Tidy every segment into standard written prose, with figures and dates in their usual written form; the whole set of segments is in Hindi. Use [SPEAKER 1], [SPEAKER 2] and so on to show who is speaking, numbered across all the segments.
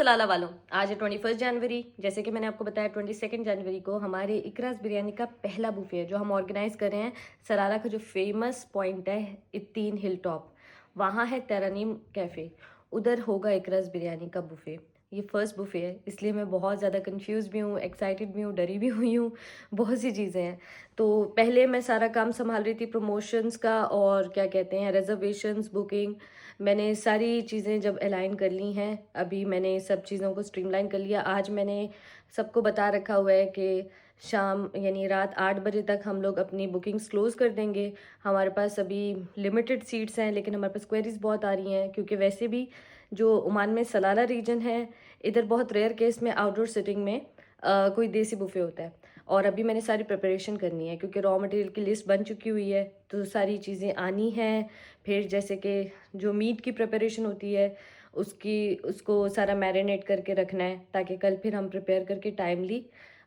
[SPEAKER 1] सलाला वालों, आज है 21 जनवरी। जैसे कि मैंने आपको बताया 22 जनवरी को हमारे इकराज बिरयानी का पहला बुफे है जो हम ऑर्गेनाइज कर रहे हैं। सलाला का जो फेमस पॉइंट है इत्तीन हिल टॉप, वहाँ है तेरानीम कैफ़े, उधर होगा इकराज बिरयानी का बुफे। ये फर्स्ट बुफे है, इसलिए मैं बहुत ज़्यादा कंफ्यूज भी हूँ, एक्साइटेड भी हूँ, डरी भी हुई हूँ, बहुत सी चीज़ें हैं। तो पहले मैं सारा काम संभाल रही थी प्रमोशंस का और क्या कहते हैं रिजर्वेशंस, बुकिंग। मैंने सारी चीज़ें जब अलाइन कर ली हैं, अभी मैंने सब चीज़ों को स्ट्रीमलाइन कर लिया। आज मैंने सबको बता रखा हुआ है कि शाम यानी रात 8 बजे तक हम लोग अपनी बुकिंग्स क्लोज़ कर देंगे। हमारे पास अभी लिमिटेड सीट्स हैं, लेकिन हमारे पास क्वेरीज बहुत आ रही हैं क्योंकि वैसे भी जो ओमान में सलाला रीजन है, इधर बहुत रेयर केस में आउटडोर सिटिंग में कोई देसी बुफे होता है। और अभी मैंने सारी प्रिपरेशन करनी है क्योंकि रॉ मटेरियल की लिस्ट बन चुकी हुई है, तो सारी चीज़ें आनी हैं। फिर जैसे कि जो मीट की प्रिपरेशन होती है उसको सारा मैरिनेट करके रखना है ताकि कल फिर हम प्रिपेयर करके टाइमली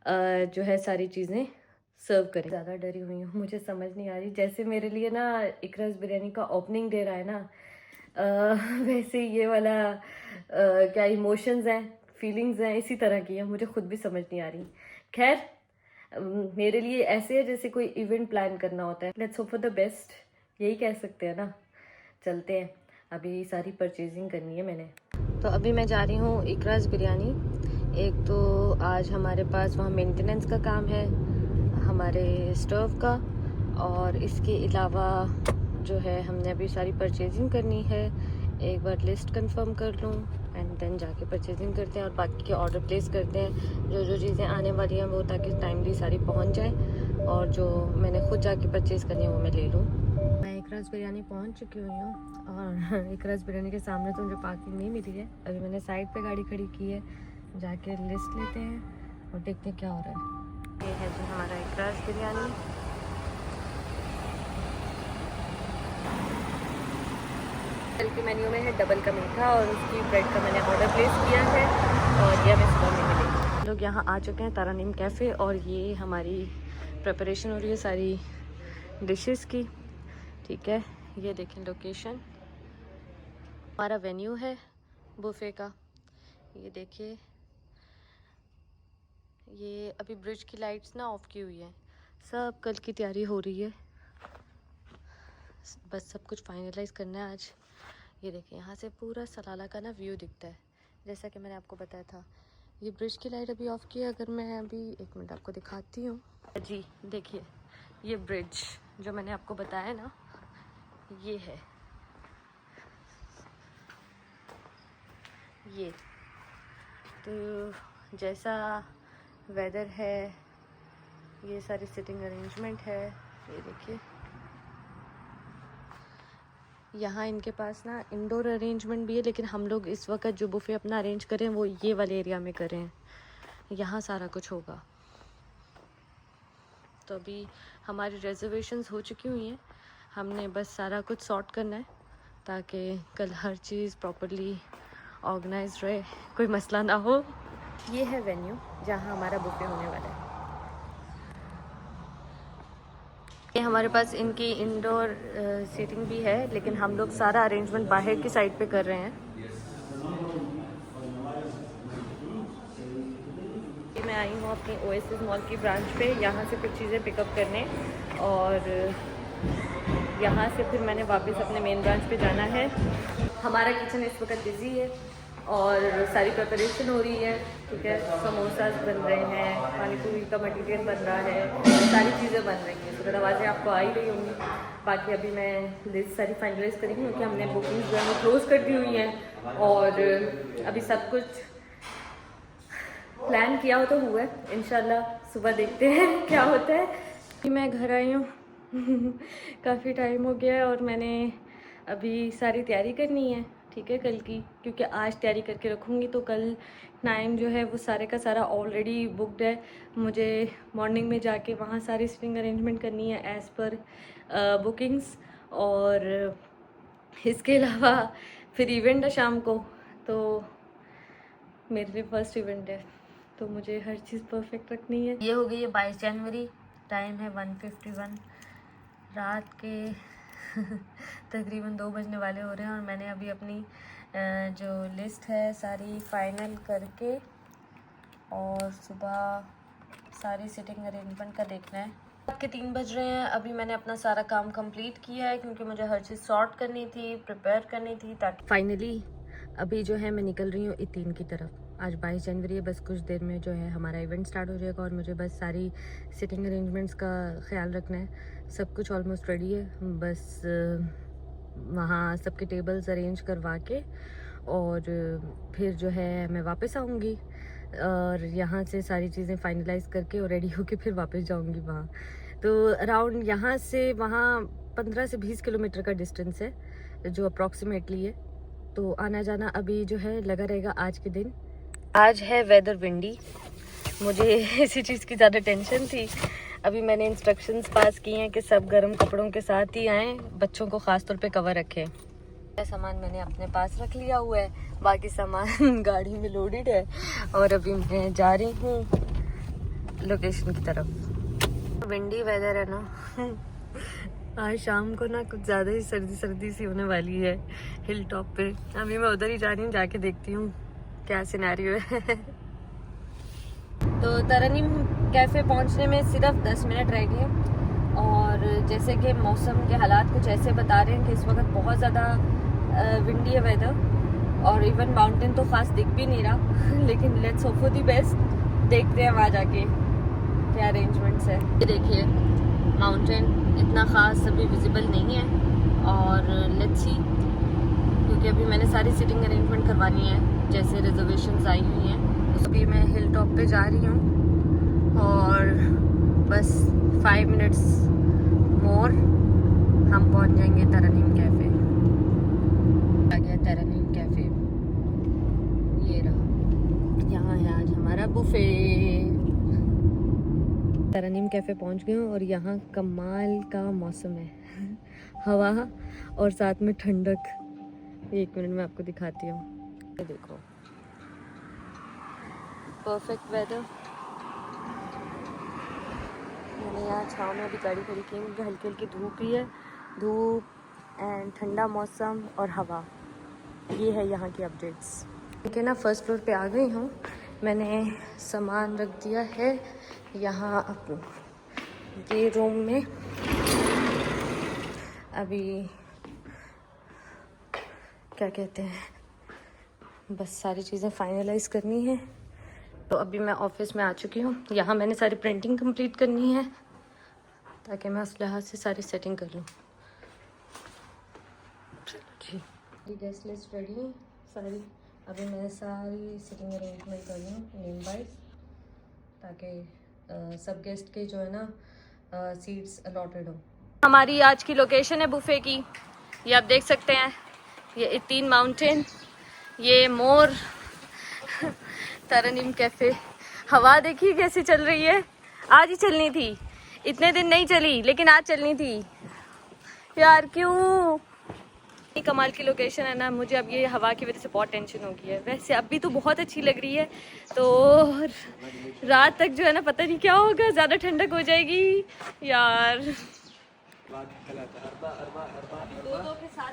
[SPEAKER 1] जो है सारी चीज़ें सर्व करें। ज़्यादा डरी हुई हूँ, मुझे समझ नहीं आ रही। जैसे मेरे लिए ना इकराज बिरयानी का ओपनिंग डे रहा है ना, वैसे ये वाला क्या इमोशंस हैं, फीलिंग्स हैं, इसी तरह की है। मुझे खुद भी समझ नहीं आ रही। खैर, मेरे लिए ऐसे है जैसे कोई इवेंट प्लान करना होता है। Let's hope for the best, यही कह सकते हैं ना। चलते हैं, अभी सारी परचेजिंग करनी है मैंने। तो अभी मैं जा रही हूँ इकराज बिरयानी। एक तो आज हमारे पास वहाँ मेंटेनेंस का काम है हमारे स्टोव का, और इसके अलावा जो है हमने अभी सारी परचेजिंग करनी है। एक बार लिस्ट कंफर्म कर लूँ एंड देन जाके परचेजिंग करते हैं और बाकी के ऑर्डर प्लेस करते हैं। जो जो चीज़ें आने वाली हैं वो ताकि टाइमली सारी पहुँच जाए, और जो मैंने खुद जाके परचेज़ करनी है वो मैं ले लूँ। मैं इकराज बिरयानी पहुँच चुकी हुई हूँ और इकराज बिरयानी के सामने तो मुझे पार्किंग नहीं मिली है। अभी मैंने साइड पे गाड़ी खड़ी की है, जाके लिस्ट लेते हैं और देखते हैं क्या हो रहा है। ये है जी हमारा इकराज बिरयानी। कल के मेन्यू में है डबल का मीठा और उसकी ब्रेड का मैंने ऑर्डर प्लेस किया है और ये हमें सुबह में मिलेगी। लोग यहाँ आ चुके हैं तारानीम कैफ़े और ये हमारी प्रिपरेशन हो रही है सारी डिशेस की। ठीक है, ये देखें लोकेशन, हमारा वेन्यू है बुफे का। ये देखिए, ये अभी ब्रिज की लाइट्स ना ऑफ की हुई है, सब कल की तैयारी हो रही है, बस सब कुछ फाइनलाइज करना है आज। ये देखिए, यहाँ से पूरा सलाला का ना व्यू दिखता है, जैसा कि मैंने आपको बताया था। ये ब्रिज की लाइट अभी ऑफ की है। अगर मैं अभी एक मिनट आपको दिखाती हूँ जी, देखिए ये ब्रिज जो मैंने आपको बताया ना, ये है, ये तो जैसा वेदर है, ये सारी सिटिंग अरेंजमेंट है। ये देखिए, यहाँ इनके पास ना इंडोर अरेंजमेंट भी है, लेकिन हम लोग इस वक्त जो बुफे अपना अरेंज करें वो ये वाले एरिया में करें, यहाँ सारा कुछ होगा। तो अभी हमारी रिजर्वेशंस हो चुकी हुई हैं, हमने बस सारा कुछ सॉर्ट करना है ताकि कल हर चीज़ प्रॉपरली ऑर्गेनाइज रहे, कोई मसला ना हो। ये है वेन्यू जहाँ हमारा बुफे होने वाला है। ये हमारे पास इनकी इंडोर सीटिंग भी है, लेकिन हम लोग सारा अरेंजमेंट बाहर की साइड पे कर रहे हैं। मैं आई हूँ अपनी ओएसिस मॉल की ब्रांच पे, यहाँ से कुछ चीज़ें पिकअप करने, और यहाँ से फिर मैंने वापस अपने मेन ब्रांच पे जाना है। हमारा किचन इस वक्त बिज़ी है और सारी प्रिपरेशन हो रही है। ठीक है, समोसास बन रहे हैं, पानी पूरी का मटीरियल बन रहा है, सारी चीज़ें बन रही हैं। तो आवाज़ें आपको आ ही रही होंगी। बाकी अभी मैं लिस्ट सारी फाइनलाइज करेंगी क्योंकि हमने बुकिंग्स जो है वो क्लोज़ कर दी हुई हैं, और अभी सब कुछ प्लान किया हो तो हुआ है। इंशाल्लाह सुबह देखते हैं क्या होता है। मैं घर आई हूँ काफ़ी टाइम हो गया है और मैंने अभी सारी तैयारी करनी है, ठीक है, कल की, क्योंकि आज तैयारी करके रखूँगी तो कल टाइम जो है वो सारे का सारा ऑलरेडी बुकड है। मुझे मॉर्निंग में जाके वहाँ सारी सिटिंग अरेंजमेंट करनी है एज़ पर बुकिंग्स, और इसके अलावा फिर इवेंट है शाम को, तो मेरे लिए फर्स्ट इवेंट है तो मुझे हर चीज़ परफेक्ट रखनी है। ये हो गई है 22 जनवरी, टाइम है 1:51 रात के तकरीबन 2 बजने वाले हो रहे हैं और मैंने अभी अपनी जो लिस्ट है सारी फाइनल करके और सुबह सारी सिटिंग अरेंजमेंट का देखना है। आपके 3 बज रहे हैं। अभी मैंने अपना सारा काम कंप्लीट किया है क्योंकि मुझे हर चीज़ सॉर्ट करनी थी, प्रिपेयर करनी थी, ताकि फाइनली अभी जो है मैं निकल रही हूँ इतीन की तरफ। आज 22 जनवरी है, बस कुछ देर में जो है हमारा इवेंट स्टार्ट हो जाएगा और मुझे बस सारी सिटिंग अरेंजमेंट्स का ख्याल रखना है। सब कुछ ऑलमोस्ट रेडी है, बस वहाँ सबके टेबल्स अरेंज करवा के और फिर जो है मैं वापस आऊँगी और यहाँ से सारी चीज़ें फाइनलाइज करके और रेडी होके फिर वापस जाऊँगी वहाँ। तो अराउंड यहाँ से वहाँ 15 से 20 किलोमीटर का डिस्टेंस है जो अप्रॉक्सीमेटली है। तो आना जाना अभी जो है लगा रहेगा आज के दिन। आज है वेदर विंडी, मुझे इसी चीज़ की ज़्यादा टेंशन थी। अभी मैंने इंस्ट्रक्शंस पास किए हैं कि सब गर्म कपड़ों के साथ ही आएँ, बच्चों को ख़ास तौर पे कवर रखें। सामान मैंने अपने पास रख लिया हुआ है, बाकी सामान गाड़ी में लोडेड है और अभी मैं जा रही हूँ लोकेशन की तरफ। विंडी वेदर है ना आज शाम को ना कुछ ज़्यादा ही सर्दी सर्दी सी होने वाली है हिल टॉप पे। अभी मैं उधर ही जा रही हूँ, जाके देखती हूँ क्या सिनेरियो है। तो तरनीम कैफ़े पहुँचने में सिर्फ 10 मिनट रह गए और जैसे कि मौसम के हालात कुछ ऐसे बता रहे हैं कि इस वक्त बहुत ज़्यादा विंडी है वेदर और इवन माउंटेन तो ख़ास दिख भी नहीं रहा लेकिन let's hope for the best. देखते हैं वहाँ जाके क्या अरेंजमेंट्स है। ये देखिए माउंटेन इतना ख़ास अभी विजिबल नहीं है और लेट्स सी, क्योंकि अभी मैंने सारी सिटिंग अरेंजमेंट करवानी है जैसे रिजर्वेशंस आई हुई हैं। तो अभी मैं हिल टॉप पे जा रही हूँ और बस 5 मिनट्स मोर हम पहुँच जाएंगे तरनीम कैफ़े। आ गया तरनीम कैफ़े, ये रहा, यहाँ है आज हमारा बुफे। तरनीम कैफ़े पहुँच गए और यहाँ कमाल का मौसम है हवा और साथ में ठंडक। 1 मिनट में आपको दिखाती हूँ, ये देखो परफेक्ट वेदर। मैंने यहाँ छाँव में अभी गाड़ी खड़ी की क्योंकि हल्की हल्की धूप ही है, धूप एंड ठंडा मौसम और हवा। ये है यहाँ की अपडेट्स। ठीक है ना, फर्स्ट फ्लोर पे आ गई हूँ। मैंने सामान रख दिया है यहाँ ये रूम में। अभी क्या कहते हैं, बस सारी चीज़ें फाइनलाइज करनी है। तो अभी मैं ऑफिस में आ चुकी हूँ। यहाँ मैंने सारी प्रिंटिंग कंप्लीट करनी है ताकि मैं उस लिहाज से सारी सेटिंग कर लूँ। जी गेस्ट लिस्ट रेडी है सारी। अभी मैं सारी सिटिंग अरेंजमेंट कर रही हूँ नेम वाइज, ताकि सब गेस्ट के जो है ना सीट्स अलॉटेड हो। हमारी आज की लोकेशन है बुफे की, ये आप देख सकते हैं। ये इतीन माउंटेन, ये मोर, तरनीम कैफ़े। हवा देखिए कैसी चल रही है। आज ही चलनी थी, इतने दिन नहीं चली लेकिन आज चलनी थी यार। क्यों? कमाल की लोकेशन है ना, मुझे अब ये हवा की वजह से बहुत टेंशन हो गई है। वैसे अभी तो बहुत अच्छी लग रही है, तो रात तक जो है ना पता नहीं क्या होगा, ज़्यादा ठंडक हो जाएगी यार। दो के साथ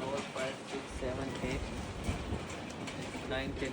[SPEAKER 2] 4 5 6 7 8 9 10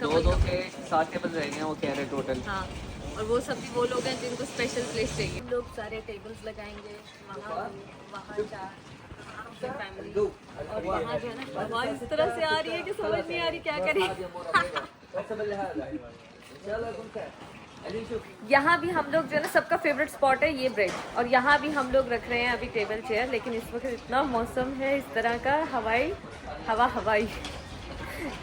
[SPEAKER 2] दो के 7 टेबल रहेंगे वो कह रहे टोटल।
[SPEAKER 1] हाँ, और वो सभी वो लोग हैं जिनको स्पेशल प्लेस चाहिए। हम लोग सारे टेबल्स लगाएंगे वहाँ 4 फैमिली, और वहाँ जो है ना हवा इस तरह से आ रही है कि समझ नहीं आ रही क्या करें। यहाँ भी हम लोग जो है ना सबका फेवरेट स्पॉट है ये ब्रेड, और यहाँ भी हम लोग रख रहे हैं अभी टेबल चेयर। लेकिन इस वक्त इतना मौसम है इस तरह का हवाई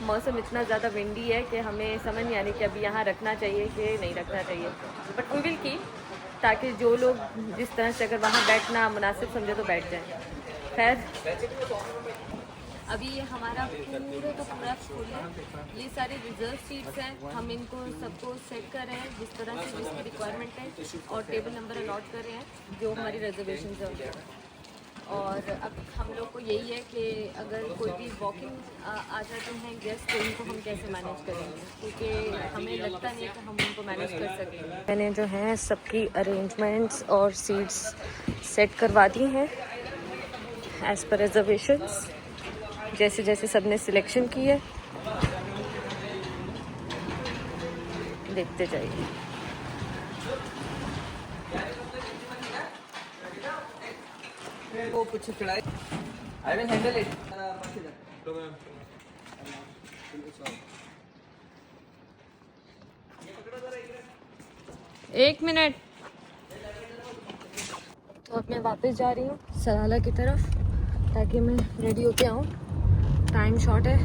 [SPEAKER 1] मौसम इतना ज़्यादा विंडी है कि हमें समझ नहीं आ रही कि अभी यहाँ रखना चाहिए कि नहीं रखना चाहिए। बट वी विल कीप, ताकि जो लोग जिस तरह से अगर वहाँ बैठना मुनासिब समझे तो बैठ जाएँ। खैर अभी ये हमारा पूरे का पूरा फुल है। ये सारे रिजर्व सीट्स हैं, हम इनको सबको सेट कर रहे हैं जिस तरह से जिसकी रिक्वायरमेंट है, और टेबल नंबर अलॉट कर रहे हैं जो हमारी रिजर्वेशन है। और अब हम लोग को यही है कि अगर कोई भी वॉकिंग आ जाते हैं गेस्ट तो उनको हम कैसे मैनेज करेंगे, क्योंकि हमें लगता नहीं है कि हम उनको मैनेज कर सकेंगे। मैंने जो है सबकी अरेंजमेंट्स और सीट्स सेट करवा दी हैं एज़ पर रिजर्वेशंस, जैसे जैसे सब ने सिलेक्शन की है। देखते जाइए।
[SPEAKER 2] वो कुछ चढ़ाई आई विल हैंडल इट।
[SPEAKER 1] एक मिनट। तो अब मैं वापस जा रही हूँ सराला की तरफ ताकि मैं रेडी होके आऊँ। टाइम शॉर्ट है।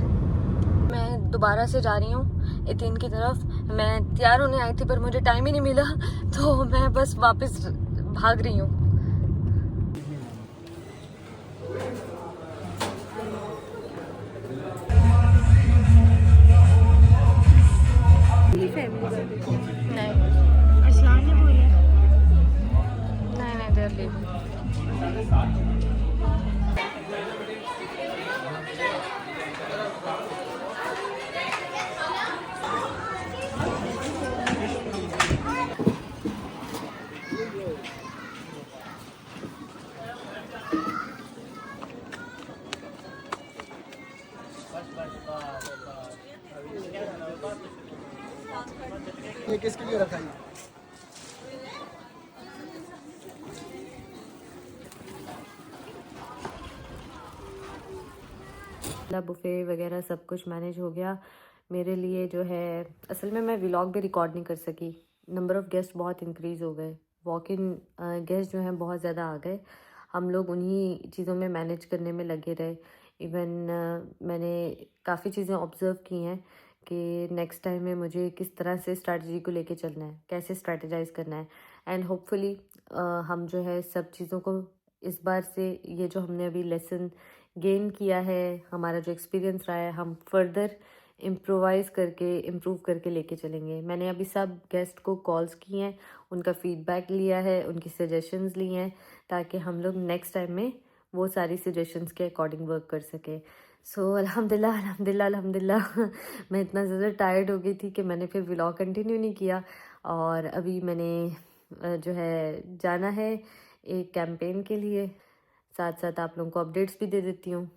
[SPEAKER 1] मैं दोबारा से जा रही हूँ एतीन की तरफ। मैं तैयार होने आई थी पर मुझे टाइम ही नहीं मिला तो मैं बस वापस भाग रही हूँ। नहीं नहीं देर लीव।
[SPEAKER 3] ये किसके लिए रखा है?
[SPEAKER 1] बुफे वगैरह सब कुछ मैनेज हो गया मेरे लिए। जो है असल में मैं व्लॉग भी रिकॉर्ड नहीं कर सकी, नंबर ऑफ़ गेस्ट बहुत इंक्रीज़ हो गए। वॉक इन गेस्ट जो हैं बहुत ज़्यादा आ गए। हम लोग उन्हीं चीज़ों में मैनेज करने में लगे रहे। इवन मैंने काफ़ी चीज़ें ऑब्ज़र्व की हैं कि नेक्स्ट टाइम में मुझे किस तरह से स्ट्रैटेजी को लेके चलना है, कैसे स्ट्रैटेजाइज़ करना है। एंड होपफुली हम जो है सब चीज़ों को इस बार से, ये जो हमने अभी लेसन गेन किया है, हमारा जो एक्सपीरियंस रहा है, हम फर्दर इम्प्रूव करके लेके चलेंगे। मैंने अभी सब गेस्ट को कॉल्स किए हैं, उनका फीडबैक लिया है, उनकी सजेशंस लिए हैं ताकि हम लोग नेक्स्ट टाइम में वो सारी सजेशंस के अकॉर्डिंग वर्क कर सकें। सो अल्हम्दुलिल्लाह अल्हम्दुलिल्लाह अल्हम्दुलिल्लाह मैं इतना ज़्यादा टायर्ड हो गई थी कि मैंने फिर व्लॉग कंटिन्यू नहीं किया। और अभी मैंने जो है जाना है एक कैंपेन के लिए, साथ साथ आप लोगों को अपडेट्स भी दे देती हूँ।